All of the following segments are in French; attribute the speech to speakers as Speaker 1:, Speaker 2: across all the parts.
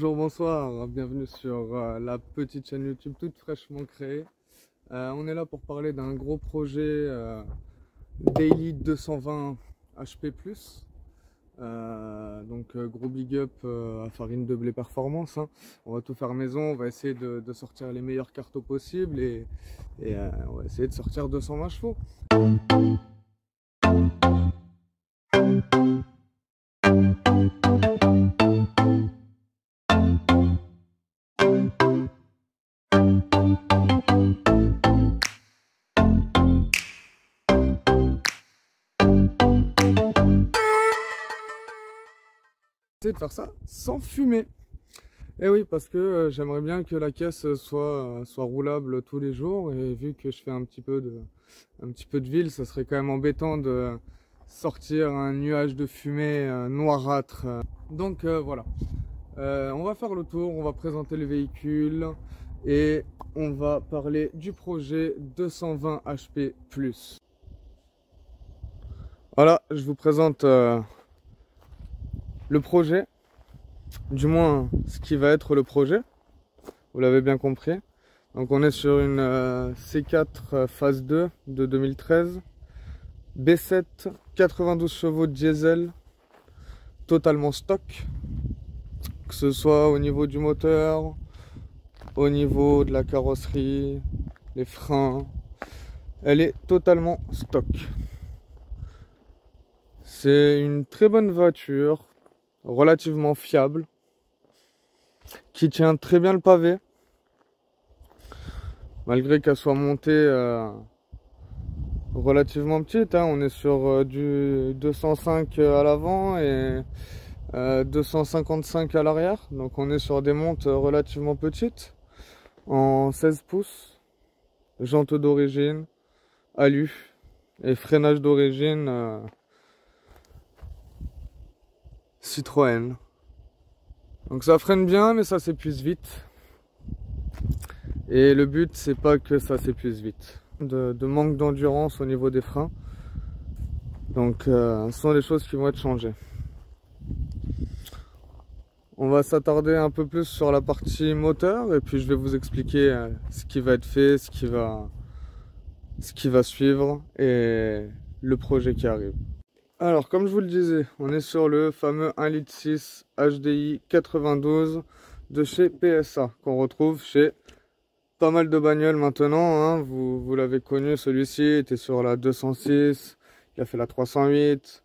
Speaker 1: Bonjour, bonsoir, bienvenue sur la petite chaîne YouTube toute fraîchement créée. On est là pour parler d'un gros projet Daily 220 HP+. Gros big up à Farine de Blé Performance, hein. On va tout faire maison, on va essayer de sortir les meilleurs cartos possibles et on va essayer de sortir 220 chevaux. De faire ça sans fumer. Et oui, parce que j'aimerais bien que la caisse soit roulable tous les jours, et vu que je fais un petit peu de ville, ça serait quand même embêtant de sortir un nuage de fumée noirâtre. Donc voilà, on va faire le tour, on va présenter le véhicule et on va parler du projet 220 HP+. Voilà, je vous présente le projet, du moins ce qui va être le projet, vous l'avez bien compris. Donc on est sur une C4 phase 2 de 2013, B7, 92 chevaux de diesel, totalement stock, que ce soit au niveau du moteur, au niveau de la carrosserie, les freins, elle est totalement stock. C'est une très bonne voiture, relativement fiable, qui tient très bien le pavé, malgré qu'elle soit montée relativement petite, hein. On est sur du 205 à l'avant et 255 à l'arrière, donc on est sur des montes relativement petites, en 16 pouces, jantes d'origine, alu et freinage d'origine Citroën. Donc ça freine bien, mais ça s'épuise vite. Et le but, c'est pas que ça s'épuise vite. De manque d'endurance au niveau des freins. Donc ce sont des choses qui vont être changées. On va s'attarder un peu plus sur la partie moteur, et puis je vais vous expliquer ce qui va être fait, ce qui va suivre et le projet qui arrive. Alors, comme je vous le disais, on est sur le fameux 1,6 litre HDI 92 de chez PSA, qu'on retrouve chez pas mal de bagnoles maintenant, hein. Vous l'avez connu, celui-ci était sur la 206, il a fait la 308,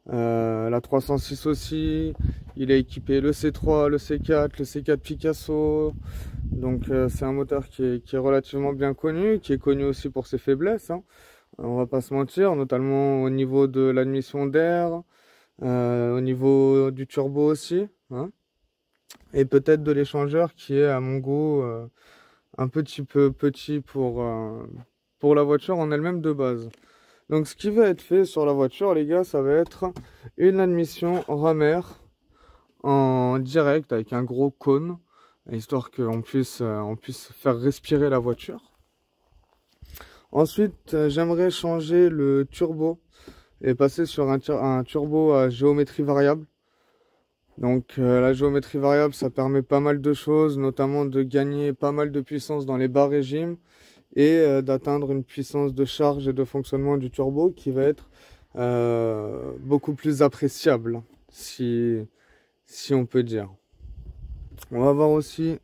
Speaker 1: la 306 aussi. Il a équipé le C3, le C4, le C4 Picasso. Donc c'est un moteur qui est relativement bien connu, qui est connu aussi pour ses faiblesses, hein. On va pas se mentir, notamment au niveau de l'admission d'air, au niveau du turbo aussi, hein, et peut-être de l'échangeur qui est à mon goût un petit peu petit pour la voiture en elle-même de base. Donc ce qui va être fait sur la voiture, les gars, ça va être une admission rameur en direct avec un gros cône, histoire qu'on puisse faire respirer la voiture. Ensuite, j'aimerais changer le turbo et passer sur un turbo à géométrie variable. Donc la géométrie variable, ça permet pas mal de choses, notamment de gagner pas mal de puissance dans les bas régimes et d'atteindre une puissance de charge et de fonctionnement du turbo qui va être beaucoup plus appréciable, si on peut dire. On va avoir aussi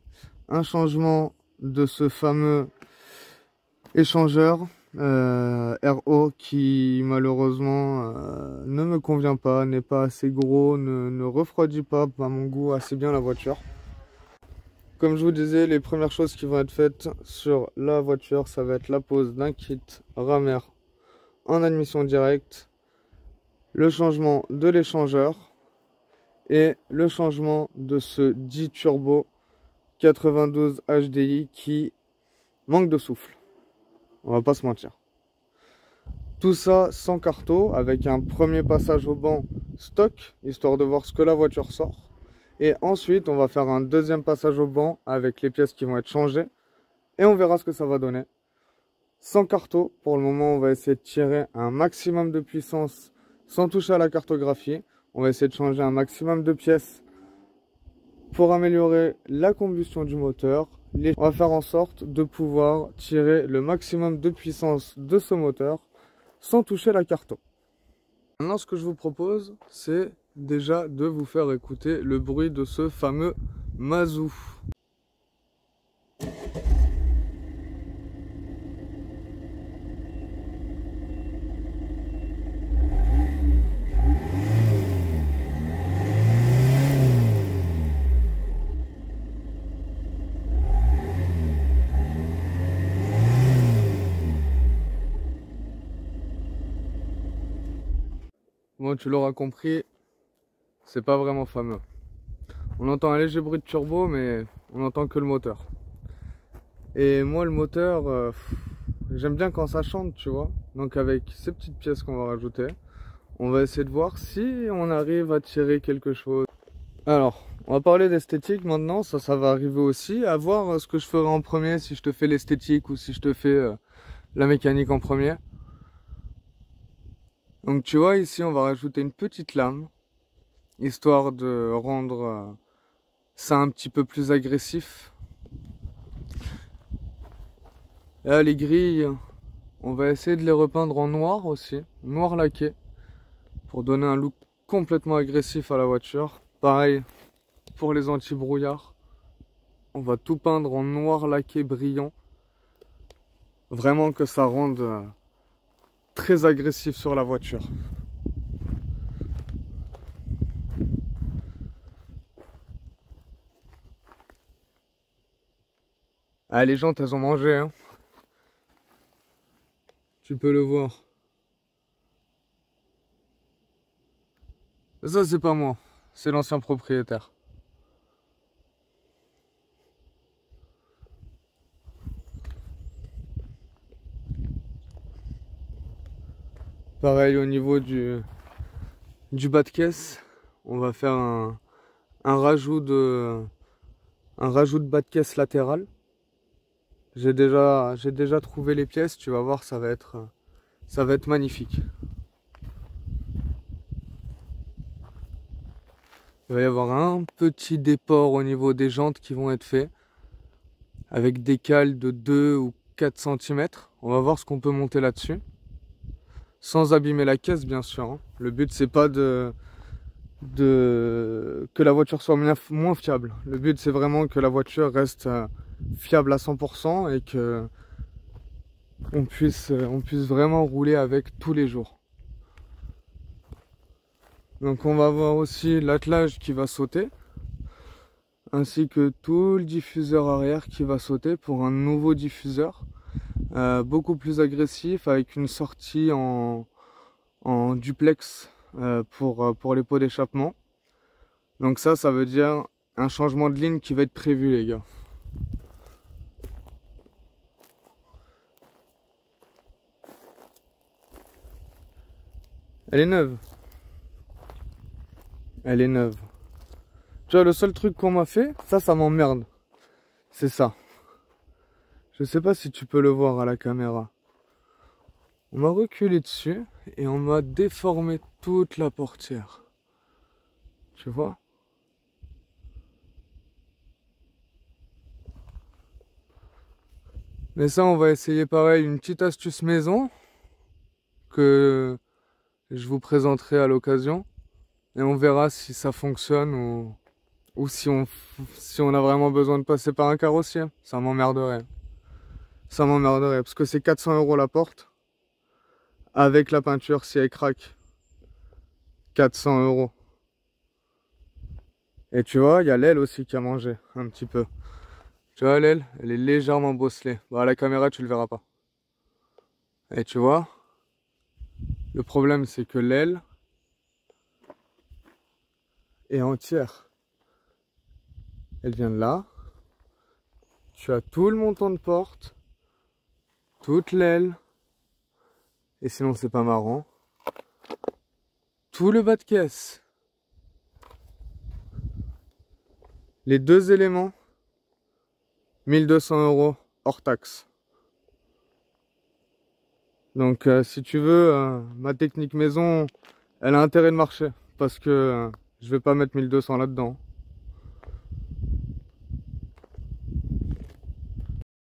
Speaker 1: un changement de ce fameux échangeur RO qui malheureusement ne me convient pas, n'est pas assez gros, ne refroidit pas à mon goût assez bien la voiture. Comme je vous disais, les premières choses qui vont être faites sur la voiture, ça va être la pose d'un kit rameur en admission directe, le changement de l'échangeur et le changement de ce dit turbo 92 HDI qui manque de souffle. On va pas se mentir. Tout ça sans carto, avec un premier passage au banc stock, histoire de voir ce que la voiture sort. Et ensuite, on va faire un deuxième passage au banc avec les pièces qui vont être changées. Et on verra ce que ça va donner. Sans carto, pour le moment, on va essayer de tirer un maximum de puissance sans toucher à la cartographie. On va essayer de changer un maximum de pièces pour améliorer la combustion du moteur, on va faire en sorte de pouvoir tirer le maximum de puissance de ce moteur sans toucher la carto. Maintenant, ce que je vous propose, c'est déjà de vous faire écouter le bruit de ce fameux Mazou. Bon, tu l'auras compris, c'est pas vraiment fameux. On entend un léger bruit de turbo, mais on n'entend que le moteur. Et moi, le moteur, j'aime bien quand ça chante, tu vois. Donc avec ces petites pièces qu'on va rajouter, on va essayer de voir si on arrive à tirer quelque chose. Alors, on va parler d'esthétique maintenant, ça va arriver aussi. À voir ce que je ferai en premier, si je te fais l'esthétique ou si je te fais la mécanique en premier. Donc tu vois, ici on va rajouter une petite lame, histoire de rendre ça un petit peu plus agressif. Là, les grilles, on va essayer de les repeindre en noir aussi, noir laqué, pour donner un look complètement agressif à la voiture. Pareil pour les anti-brouillards, on va tout peindre en noir laqué brillant, vraiment que ça rende très agressif sur la voiture. Ah, les jantes, elles ont mangé, hein. Tu peux le voir. Ça, c'est pas moi, c'est l'ancien propriétaire. Pareil au niveau du bas de caisse, on va faire un rajout de bas de caisse latéral. J'ai déjà trouvé les pièces, tu vas voir, ça va être magnifique. Il va y avoir un petit déport au niveau des jantes qui vont être faits avec des cales de 2 ou 4 cm. On va voir ce qu'on peut monter là-dessus. Sans abîmer la caisse, bien sûr, hein. Le but, c'est pas que la voiture soit moins fiable. Le but, c'est vraiment que la voiture reste fiable à 100% et que on puisse vraiment rouler avec tous les jours. Donc on va voir aussi l'attelage qui va sauter, ainsi que tout le diffuseur arrière qui va sauter pour un nouveau diffuseur beaucoup plus agressif, avec une sortie en duplex pour les pots d'échappement. Donc ça veut dire un changement de ligne qui va être prévu, les gars. Elle est neuve. Elle est neuve. Tu vois, le seul truc qu'on m'a fait, ça m'emmerde. C'est ça. Je sais pas si tu peux le voir à la caméra. On m'a reculé dessus et on m'a déformé toute la portière. Tu vois? Mais ça, on va essayer pareil, une petite astuce maison que je vous présenterai à l'occasion. Et on verra si ça fonctionne ou si on a vraiment besoin de passer par un carrossier. Ça m'emmerderait. Ça m'emmerderait parce que c'est 400 € la porte. Avec la peinture, si elle craque, 400 €. Et tu vois, il y a l'aile aussi qui a mangé un petit peu. Tu vois, l'aile, elle est légèrement bosselée. Bon, à la caméra, tu le verras pas. Et tu vois, le problème, c'est que l'aile est entière. Elle vient de là. Tu as tout le montant de porte, toute l'aile, et sinon c'est pas marrant, tout le bas de caisse, les deux éléments, 1200 € hors taxe. Donc si tu veux, ma technique maison, elle a intérêt de marcher, parce que je vais pas mettre 1200 là-dedans.